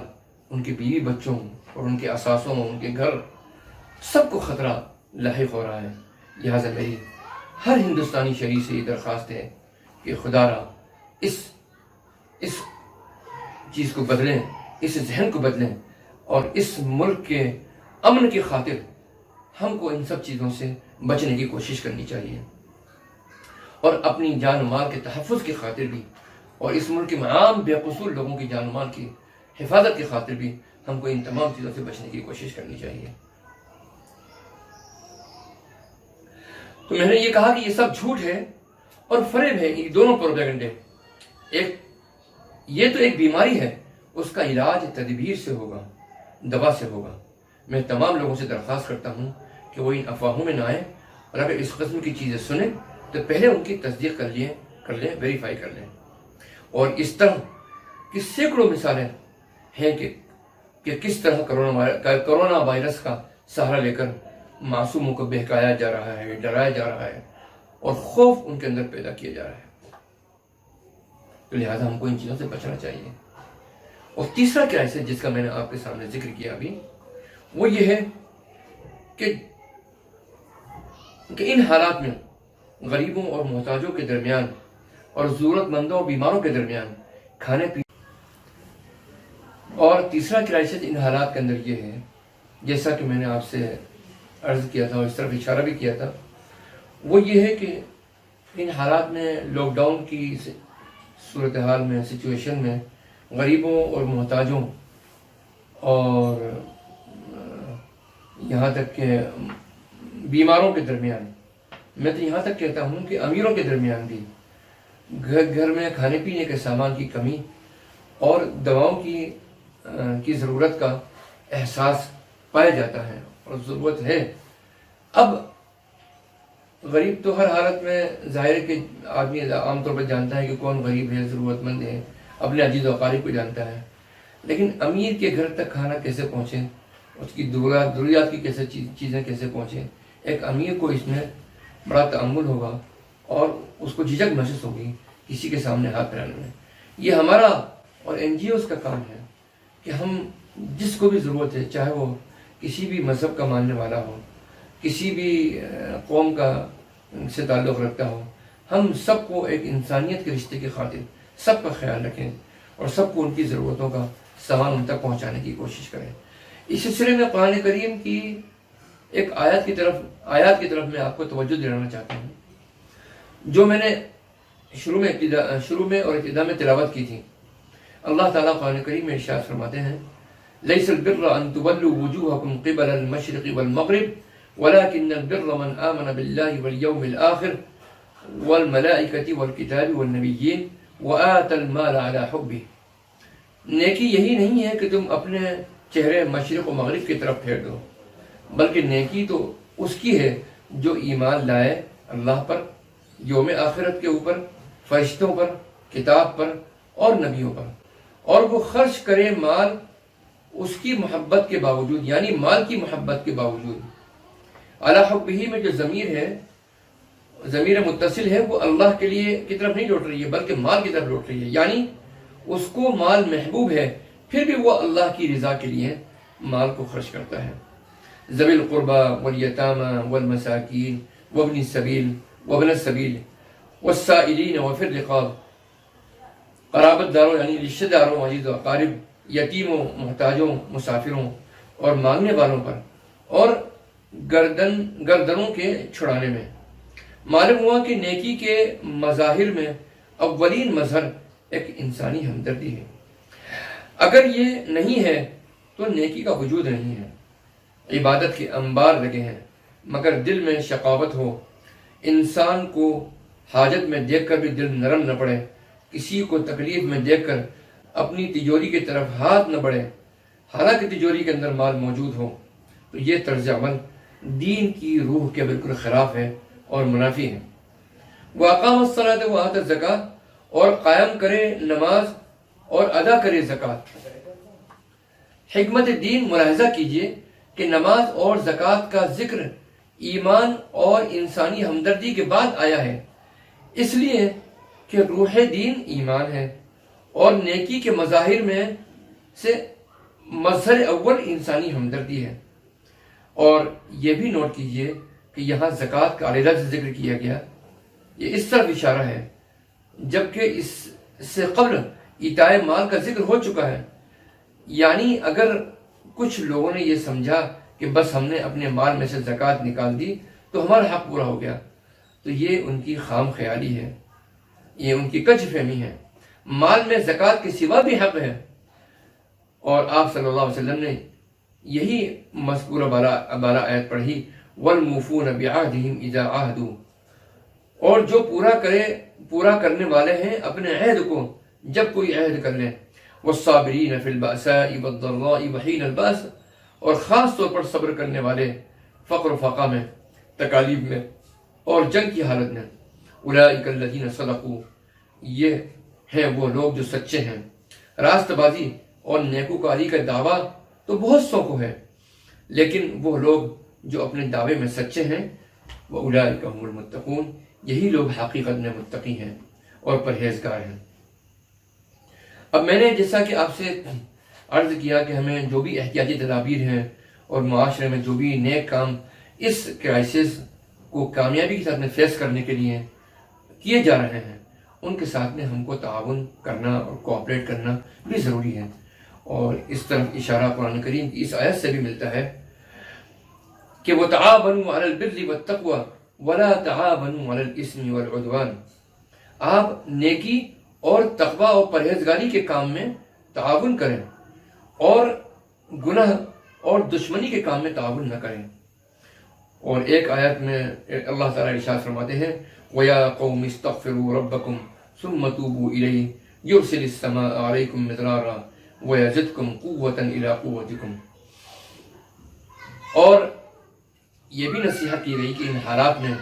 ان کے بیوی بچوں اور ان کے اثاثوں، ان کے گھر، سب کو خطرہ لاحق ہو رہا ہے۔ لہٰذا میری ہر ہندوستانی شہری سے یہ درخواست ہے کہ خدا را اس چیز کو بدلیں، اس ذہن کو بدلیں، اور اس ملک کے امن کی خاطر ہم کو ان سب چیزوں سے بچنے کی کوشش کرنی چاہیے، اور اپنی جان و مال کے تحفظ کی خاطر بھی، اور اس ملک میں عام بے قصور لوگوں کی جان و مال کی حفاظت کی خاطر بھی ہم کو ان تمام چیزوں سے بچنے کی کوشش کرنی چاہیے۔ تو میں نے یہ کہا کہ یہ سب جھوٹ ہے اور فریب ہے، یہ دونوں پروپیگنڈے۔ یہ تو ایک بیماری ہے، اس کا علاج تدبیر سے ہوگا، دوا سے ہوگا۔ میں تمام لوگوں سے درخواست کرتا ہوں کہ وہ ان افواہوں میں نہ آئیں، اور اگر اس قسم کی چیزیں سنیں تو پہلے ان کی تصدیق کر لیں، ویریفائی کر لیں۔ اور اس طرح کی سینکڑوں مثالیں ہیں کہ کس طرح کرونا وائرس کا سہارا لے کر معصوموں کو بہکایا جا رہا ہے، ڈرایا جا رہا ہے، اور خوف ان کے اندر پیدا کیا جا رہا ہے۔ تو لہٰذا ہم کو ان چیزوں سے بچنا چاہیے۔ اور تیسرا کرائسس ہے جس کا میں نے آپ کے سامنے ذکر کیا ابھی، وہ یہ ہے کہ ان حالات میں غریبوں اور محتاجوں کے درمیان اور ضرورت مندوں اور بیماروں کے درمیان کھانے پینے، اور تیسرا کرائسس ان حالات کے اندر یہ ہے، جیسا کہ میں نے آپ سے عرض کیا تھا اور اس طرف اشارہ بھی کیا تھا، وہ یہ ہے کہ ان حالات میں لاک ڈاؤن کی صورتحال میں، سچویشن میں غریبوں اور محتاجوں اور یہاں تک کہ بیماروں کے درمیان، میں تو یہاں تک کہتا ہوں کہ امیروں کے درمیان بھی گھر میں کھانے پینے کے سامان کی کمی اور دواؤں کی ضرورت کا احساس پایا جاتا ہے، اور ضرورت ہے۔ اب غریب تو ہر حالت میں ظاہر ہے کہ آدمی عام طور پر جانتا ہے کہ کون غریب ہے، ضرورت مند ہے، اپنے عزیز و اقارب کو جانتا ہے، لیکن امیر کے گھر تک کھانا کیسے پہنچے، اس کی ضروریات کی کیسے چیزیں کیسے پہنچیں، ایک امیر کو اس میں بڑا تأمل ہوگا اور اس کو جھجک محسوس ہوگی کسی کے سامنے ہاتھ پھیلانے میں۔ یہ ہمارا اور NGOs کا کام ہے کہ ہم جس کو بھی ضرورت ہے، چاہے وہ کسی بھی مذہب کا ماننے والا ہو، کسی بھی قوم کا سے تعلق رکھتا ہو، ہم سب کو ایک انسانیت کے رشتے کی خاطر سب کا خیال رکھیں اور سب کو ان کی ضرورتوں کا سامان ان تک پہنچانے کی کوشش کریں۔ اس سلسلے میں قرآن کریم کی ایک آیات کی طرف میں آپ کو توجہ دلانا چاہتا ہوں، جو میں نے شروع میں اور ابتدا میں تلاوت کی تھی۔ اللہ تعالیٰ قرآن کریم میں ارشاد فرماتے ہیں: لَيْسَ الْبِرَّ أَن تُوَلُّوا وُجُوهَكُمْ قِبَلَ الْمَشْرِقِ وَالْمَغْرِبِ وَلَكِنَّ الْبِرَّ مَنْ آمَنَ بِاللَّهِ وَالْيَوْمِ الْآخِرِ وَالْمَلَائِكَةِ وَالْكِتَابِ وَالنَّبِيِّينَ وَآتَى الْمَالَ عَلَى حُبِّهِ۔ نیکی یہی نہیں ہے کہ تم اپنے چہرے مشرق و مغرب کی طرف پھیر دو، بلکہ نیکی تو اس کی ہے جو ایمان لائے اللہ پر، یوم آخرت کے اوپر، فرشتوں پر، کتاب پر اور نبیوں پر، اور وہ خرچ کرے مال اس کی محبت کے باوجود، یعنی مال کی محبت کے باوجود۔ علی حبہ میں جو ضمیر متصل ہے وہ اللہ کے لیے کی طرف نہیں لوٹ رہی ہے بلکہ مال کی طرف لوٹ رہی ہے، یعنی اس کو مال محبوب ہے پھر بھی وہ اللہ کی رضا کے لیے مال کو خرچ کرتا ہے۔ ذوی القربى والیتامى والمساکین وابن السبیل والسائلین وفی الرقاب، قرابت داروں یعنی رشتہ داروں، عزیز و اقارب، یتیموں، محتاجوں، مسافروں اور مانگنے والوں پر، اور گردنوں کے چھڑانے میں۔ معلوم ہوا کہ نیکی کے مظاہر میں اولین مظہر ایک انسانی ہمدردی ہے۔ اگر یہ نہیں ہے تو نیکی کا وجود نہیں ہے۔ عبادت کے انبار لگے ہیں مگر دل میں شقاوت ہو، انسان کو حاجت میں دیکھ کر بھی دل نرم نہ پڑے، کسی کو تکلیف میں دیکھ کر اپنی تجوری کی طرف ہاتھ نہ بڑھے حالانکہ تجوری کے اندر مال موجود ہو، تو یہ طرز عمل دین کی روح کے بالکل خلاف ہے اور منافی ہے۔ وَأَقَامَ الصَّلَاةَ وَآتَى الزَّكَاةَ، اور قائم کرے نماز اور ادا کرے زکوٰۃ۔ حکمت دین ملاحظہ کیجئے کہ نماز اور زکوٰۃ کا ذکر ایمان اور انسانی ہمدردی کے بعد آیا ہے، اس لیے کہ روح دین ایمان ہے اور نیکی کے مظاہر میں سے مظہر اول انسانی ہمدردی ہے۔ اور یہ بھی نوٹ کیجئے کہ یہاں زکوٰۃ کا علیحدہ سے ذکر کیا گیا، یہ اس طرف اشارہ ہے جبکہ اس سے قبل ایتائے مال کا ذکر ہو چکا ہے۔ یعنی اگر کچھ لوگوں نے یہ سمجھا کہ بس ہم نے اپنے مال میں سے زکوٰۃ نکال دی تو ہمارا حق پورا ہو گیا، تو یہ ان کی خام خیالی ہے، یہ ان کی کج فہمی ہے۔ مال میں زکوٰۃ کے سوا بھی حق ہے، اور آپ صلی اللہ علیہ وسلم نے یہی مذکورہ بارہ آیت پڑھی، والموفون بعہدہم اذا عاہدوا، اور جو پورا کرنے والے ہیں اپنے عہد کو جب کوئی عہد کر لیں، والصابرین فی البأساء والضراء وحین البأس، اور خاص طور پر صبر کرنے والے فقر و فاقہ میں، تکالیف میں اور جنگ کی حالت میں، اولئک الذین صدقوا، یہ ہیں وہ لوگ جو سچے ہیں۔ راست بازی اور نیکوکاری کا دعویٰ تو بہت سو کو ہے، لیکن وہ لوگ جو اپنے دعوے میں سچے ہیں، وَأُولَئِكَ هُمُ الْمُتَّقُونَ، یہی لوگ حقیقت میں متقی ہیں اور پرہیزگار ہیں۔ اب میں نے جیسا کہ آپ سے عرض کیا کہ ہمیں جو بھی احتیاطی تدابیر ہیں اور معاشرے میں جو بھی نیک کام اس کرائسس کو کامیابی کے ساتھ میں فیس کرنے کے لیے کیے جا رہے ہیں، ان کے ساتھ میں ہم کو تعاون کرنا اور کوآپریٹ کرنا بھی ضروری ہے۔ اور اس طرف اشارہ قرآن کریم کی اس آیت سے بھی ملتا ہے کہ وَتَعَاوَنُوا عَلَى الْبِرِّ وَالتَّقْوَى وَلَا تَعَاوَنُوا عَلَى الْإِثْمِ وَالْعُدْوَانِ، آپ نیکی اور تقوی اور پرہیزگاری کے کام میں تعاون کریں اور گناہ اور دشمنی کے کام میں تعاون نہ کریں۔ اور ایک آیت میں اللہ تعالیٰ ارشاد فرماتے ہیں وَيَا قَوْمِ اسْتَغْفِرُوا رَبَّكُمْ ثُمَّ تُوبُوا إِلَيْهِ يُرْسِلِ السَّمَاءَ عَلَيْكُمْ مِدْرَارًا وَيَزِدْكُمْ قُوَّةً إِلَىٰ قُوَّتِكُمْ۔ اور یہ بھی نصیحت کی گئی کہ ان حالات میں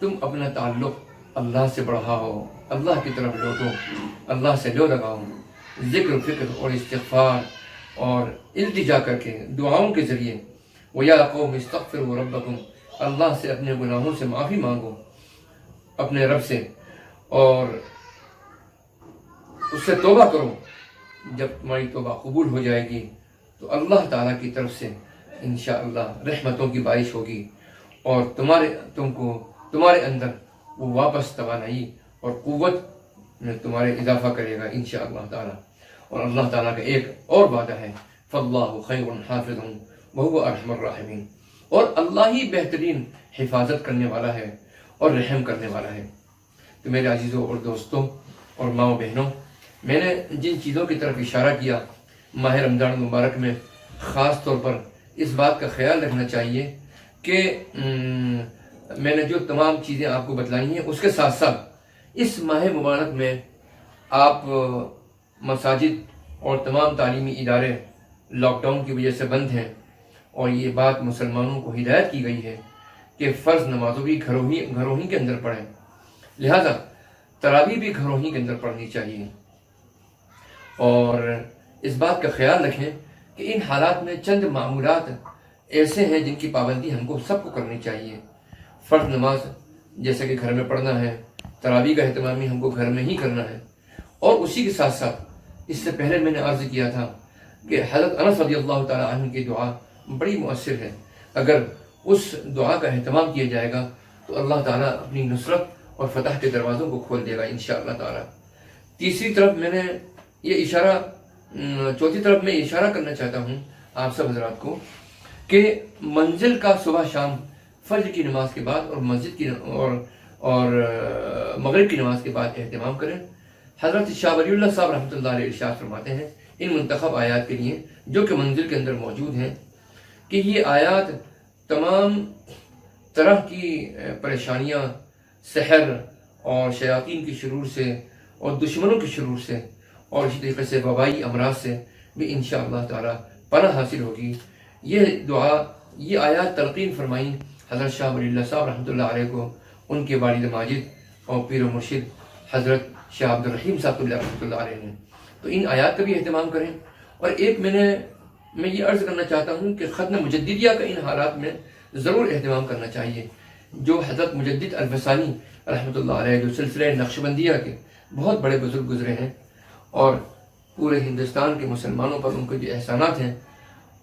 تم اپنا تعلق اللہ سے بڑھاؤ، اللہ کی طرف لوٹو، اللہ سے لو لگاؤ، ذکر فکر اور استغفار اور التجا کر کے دعاؤں کے ذریعے۔ وَيَا قَوْمِ اسْتَغْفِرُوا رَبَّكُمْ، اللہ سے اپنے گناہوں سے معافی مانگو اپنے رب سے، اور اس سے توبہ کرو۔ جب تمہاری توبہ قبول ہو جائے گی تو اللہ تعالیٰ کی طرف سے انشاءاللہ رحمتوں کی بارش ہوگی، اور تمہارے اندر وہ واپس توانائی اور قوت میں تمہارے اضافہ کرے گا انشاءاللہ تعالیٰ۔ اور اللہ تعالیٰ کا ایک اور وعدہ ہے فَاللَّهُ خَيْرٌ حَافِظٌ وَهُوَ أَرْحَمُ الرَّاحِمِينَ، اور اللہ ہی بہترین حفاظت کرنے والا ہے اور رحم کرنے والا ہے۔ تو میرے عزیزوں اور دوستوں اور ماؤں بہنوں، میں نے جن چیزوں کی طرف اشارہ کیا، ماہ رمضان مبارک میں خاص طور پر اس بات کا خیال رکھنا چاہیے کہ میں نے جو تمام چیزیں آپ کو بتلائی ہیں، اس کے ساتھ ساتھ اس ماہ مبارک میں آپ مساجد اور تمام تعلیمی ادارے لاک ڈاؤن کی وجہ سے بند ہیں، اور یہ بات مسلمانوں کو ہدایت کی گئی ہے کہ فرض نمازوں بھی گھروں ہی کے اندر پڑھیں، لہذا تراویح بھی گھروں ہی کے اندر پڑھنی چاہیے۔ اور اس بات کا خیال رکھیں کہ ان حالات میں چند معمولات ایسے ہیں جن کی پابندی ہم کو سب کو کرنی چاہیے۔ فرض نماز جیسے کہ گھر میں پڑھنا ہے، تراویح کا اہتمام بھی ہم کو گھر میں ہی کرنا ہے، اور اسی کے ساتھ ساتھ اس سے پہلے میں نے عرض کیا تھا کہ حضرت انس رضی اللہ تعالیٰ عنہ کی دعا بڑی مؤثر ہے، اگر اس دعا کا اہتمام کیا جائے گا تو اللہ تعالیٰ اپنی نصرت اور فتح کے دروازوں کو کھول دے گا انشاءاللہ تعالیٰ۔ تیسری طرف چوتھی طرف میں اشارہ کرنا چاہتا ہوں آپ سب حضرات کو کہ منزل کا صبح شام فجر کی نماز کے بعد اور مسجد کی اور مغرب کی نماز کے بعد اہتمام کریں۔ حضرت شاہ ولی اللہ صاحب رحمۃ اللہ علیہ ارشاد فرماتے ہیں ان منتخب آیات کے لیے جو کہ منزل کے اندر موجود ہیں کہ یہ آیات تمام طرح کی پریشانیاں، سحر اور شیاطین کی شرور سے اور دشمنوں کی شرور سے اور اسی طریقے سے وبائی امراض سے بھی انشاءاللہ تعالی پناہ حاصل ہوگی۔ یہ آیات تلقین فرمائیں حضرت شاہ ولی اللہ صاحب رحمۃ اللہ علیہ کو ان کے والد ماجد اور پیر و مرشد حضرت شاہ عبد الرحیم صاحب رحمۃ اللہ علیہ نے، تو ان آیات کا بھی اہتمام کریں۔ اور ایک میں یہ عرض کرنا چاہتا ہوں کہ ختم مجددیہ کا ان حالات میں ضرور اہتمام کرنا چاہیے، جو حضرت مجدد الفسانی رحمۃ اللہ علیہ جو سلسلہ نقشبندیہ کے بہت بڑے بزرگ گزرے ہیں، اور پورے ہندوستان کے مسلمانوں پر ان کے جو احسانات ہیں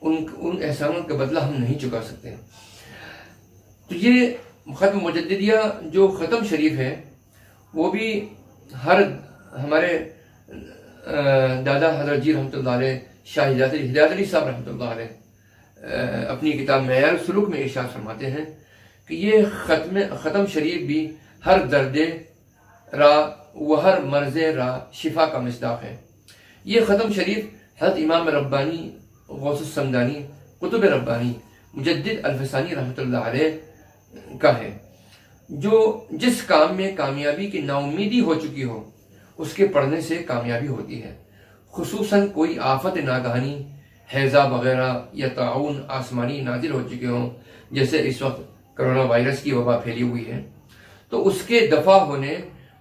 ان احسانات کا بدلہ ہم نہیں چکا سکتے۔ تو یہ ختم مجددیہ جو ختم شریف ہے وہ بھی ہمارے دادا حضرت جی رحمۃ اللہ علیہ شاہ ہدایت علی صاحب رحمۃ اللہ علیہ اپنی کتاب معیار السلوک میں ارشاد فرماتے ہیں کہ یہ ختم شریف بھی ہر درد را و ہر مرض را شفا کا مصداق ہے۔ یہ ختم شریف حضرت امام ربانی غوث السمدانی قطب ربانی مجدد الفسانی رحمۃ اللہ علیہ کا ہے۔ جس کام میں کامیابی کی نا امیدی ہو چکی ہو اس کے پڑھنے سے کامیابی ہوتی ہے، خصوصاً کوئی آفت ناگہانی، ہیضہ وغیرہ یا طاعون آسمانی نازل ہو چکے ہوں، جیسے اس وقت کرونا وائرس کی وبا پھیلی ہوئی ہے، تو اس کے دفع ہونے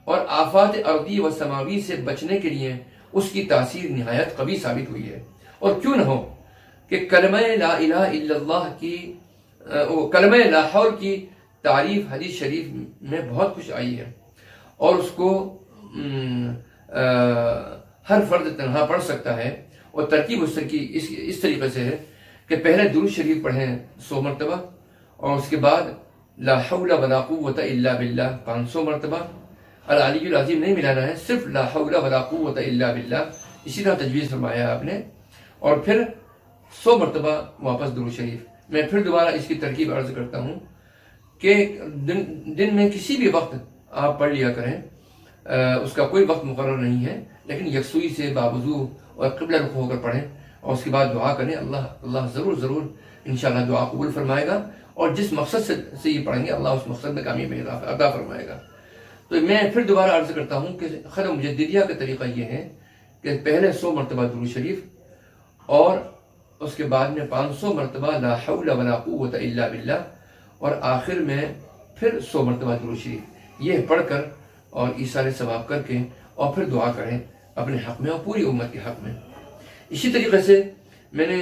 اور آفات ارضی و سماوی سے بچنے کے لیے اس کی تاثیر نہایت قوی ثابت ہوئی ہے۔ اور کیوں نہ ہو کہ کلمہ لا الہ الا اللہ کی کلمہ لا حول کی تعریف حدیث شریف میں بہت کچھ آئی ہے، اور اس کو ہر فرد تنہا پڑھ سکتا ہے، اور ترکیب اس طریقے سے ہے کہ پہلے درود شریف پڑھیں 100 مرتبہ، اور اس کے بعد لا حول ولا قوت الا باللہ 500 مرتبہ، العلی العظیم نہیں ملانا ہے، صرف لا حول ولا قوت الا باللہ اسی طرح تجویز فرمایا آپ نے، اور پھر 100 مرتبہ واپس درود شریف۔ میں پھر دوبارہ اس کی ترکیب عرض کرتا ہوں کہ دن میں کسی بھی وقت آپ پڑھ لیا کریں، اس کا کوئی وقت مقرر نہیں ہے، لیکن یکسوئی سے باوضو اور قبلہ رخ ہو کر پڑھیں، اور اس کے بعد دعا کریں۔ اللہ ضرور انشاءاللہ دعا قبول فرمائے گا، اور جس مقصد سے یہ پڑھیں گے اللہ اس مقصد میں کامیابی عطا فرمائے گا۔ تو میں پھر دوبارہ عرض کرتا ہوں کہ ختم مجددیہ کا طریقہ یہ ہے کہ پہلے 100 مرتبہ درود شریف، اور اس کے بعد میں 500 مرتبہ لا حول ولا قوت الا باللہ، اور آخر میں پھر 100 مرتبہ درود شریف، یہ پڑھ کر اور ایثار ثواب کر کے، اور پھر دعا کریں اپنے حق میں اور پوری امت کے حق میں۔ اسی طریقے سے میں نے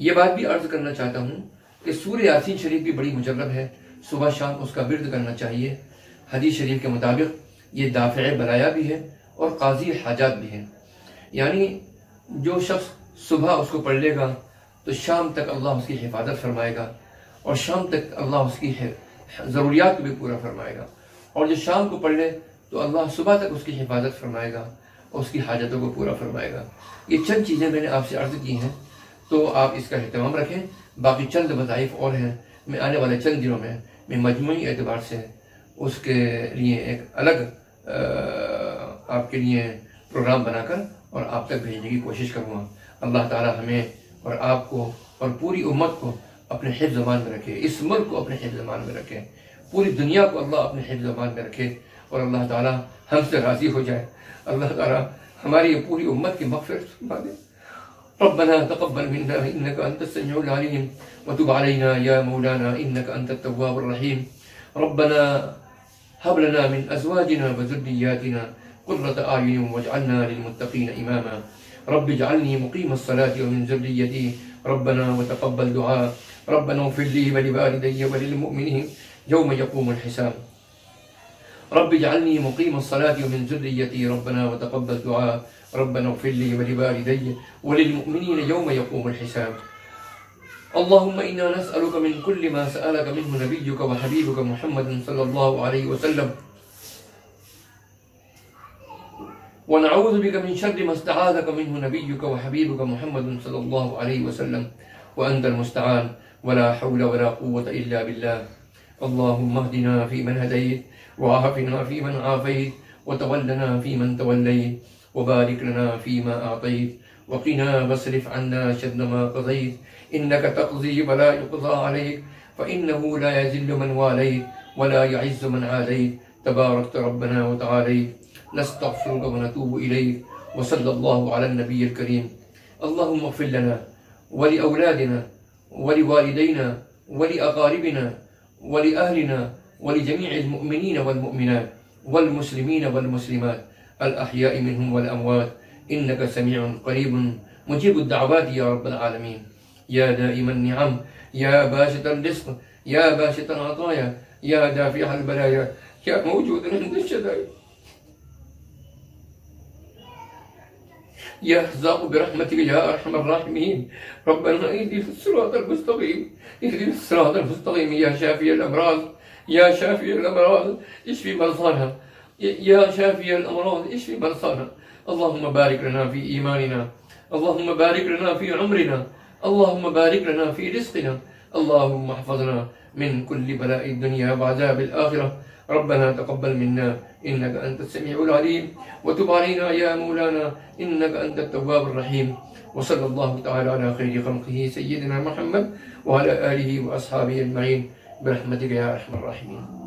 یہ بات بھی عرض کرنا چاہتا ہوں کہ سورہ یاسین شریف بھی بڑی مجرب ہے، صبح شام اس کا ورد کرنا چاہیے۔ حدیث شریف کے مطابق یہ دافع بلایا بھی ہے اور قاضی حاجات بھی ہے، یعنی جو شخص صبح اس کو پڑھ لے گا تو شام تک اللہ اس کی حفاظت فرمائے گا، اور شام تک اللہ اس کی ضروریات کو بھی پورا فرمائے گا، اور جو شام کو پڑھ لے تو اللہ صبح تک اس کی حفاظت فرمائے گا اور اس کی حاجتوں کو پورا فرمائے گا۔ یہ چند چیزیں میں نے آپ سے عرض کی ہیں، تو آپ اس کا اہتمام رکھیں۔ باقی چند وظائف اور ہیں، میں آنے والے چند دنوں میں مجموعی اعتبار سے اس کے لیے ایک الگ آپ کے لیے پروگرام بنا کر اور آپ تک بھیجنے کی کوشش کروں گا۔ اللہ تعالی ہمیں اور آپ کو اور پوری امت کو اپنے حفظ امان میں رکھے، اس ملک کو اپنے حفظ امان میں رکھے، پوری دنیا کو اللہ اپنے حفظ امان میں رکھے، اور اللہ تعالی ہم سے راضی ہو جائے۔ اللہ تعالی ہماری پوری امت کی مغفرت فرما دے۔ ربنا تقبل منا انك انت السميع العليم وتب علينا يا مولانا انك انت التواب الرحيم۔ ربنا هب لنا من ازواجنا وذرياتنا قرة اعين واجعلنا للمتقين اماما۔ رب اجعلني مقيم الصلاة ومن ذريتي ربنا وتقبل دعاء۔ ربنا اغفر لي ولوالدي وللمؤمنين يوم يقوم الحساب۔ رب اجعلني مقيم الصلاة ومن ذريتي ربنا وتقبل دعاء۔ ربنا اغفر لي ولوالدي وللمؤمنين يوم يقوم الحساب۔ اللهم إنا نسألك من كل ما سألك منه نبيك وحبيبك محمد صلى الله عليه وسلم، ونعوذ بك من شر ما استعاذك منه نبيك وحبيبك محمد صلى الله عليه وسلم، وأنت المستعان ولا حول ولا قوة إلا بالله۔ اللهم اهدنا فيمن هديت، وعافنا فيمن عافيت، وتولنا فيمن توليت، وبارك لنا فيما أعطيت، وقنا واصرف عنا شر ما قضيت، إنك تقضي ولا يقضى عليك، فإنه لا يذل من واليت ولا يعز من عاديت، تباركت ربنا وتعاليت، نستغفرك ونتوب إليك، وصلى الله على النبي الكريم۔ اللهم اغفر لنا ولأولادنا ولوالدينا ولأقاربنا ولأهلنا ولجميع المؤمنين والمؤمنات والمسلمين والمسلمات الأحياء منهم والأموات، إنك سميع قريب مجيب الدعوات يا رب العالمين۔ يا دائم النعم، يا باسط الرزق، يا باسط العطايا، يا دافع البلايا، يا موجودا عند الشدائد، يا رزاق برحمتك يا أرحم الراحمين۔ ربنا اهدنا الصراط المستقيم، اهدنا الصراط المستقيم، يا شافي الأمراض، يا شافي الأمراض اشفي مرضانا، يا شافي الأمراض اشفي مرضانا۔ اللهم بارك لنا في إيماننا، اللهم بارك لنا في عمرنا، اللهم بارك لنا في رزقنا، اللهم احفظنا من كل بلاء الدنيا وعذاب الآخرة۔ ربنا تقبل منا إنك أنت السميع العليم، وتب علينا يا مولانا إنك أنت التواب الرحيم۔ وصلى الله تعالى على خير خلقه سيدنا محمد وعلى آله وأصحابه أجمعين۔ برحمتك يا ارحم الراحمين.